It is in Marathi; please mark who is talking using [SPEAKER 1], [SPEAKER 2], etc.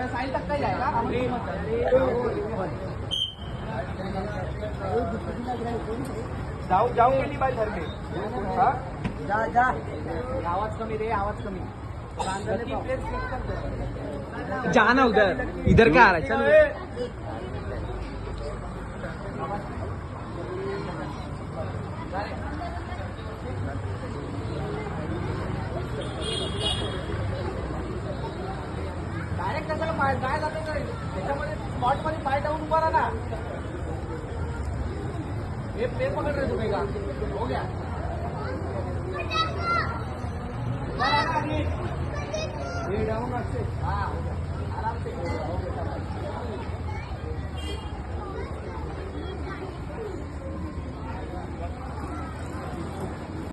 [SPEAKER 1] साइड तक का जाएगा। जाऊ जाऊ केली बाय घर में। जा जा आवाज कमी रे, आवाज कमी। जाना उधर, इधर क्या आ रहा है? चल डायरेक्ट कशाला पाय काय जाते त्याच्यामध्ये स्पॉट मध्ये पाय टाकून उभा राहा ना। ये प्लेन पकड़ रहे तुम्हें का हो गया। ये डाउन अच्छे। हाँ हो गया आराम से।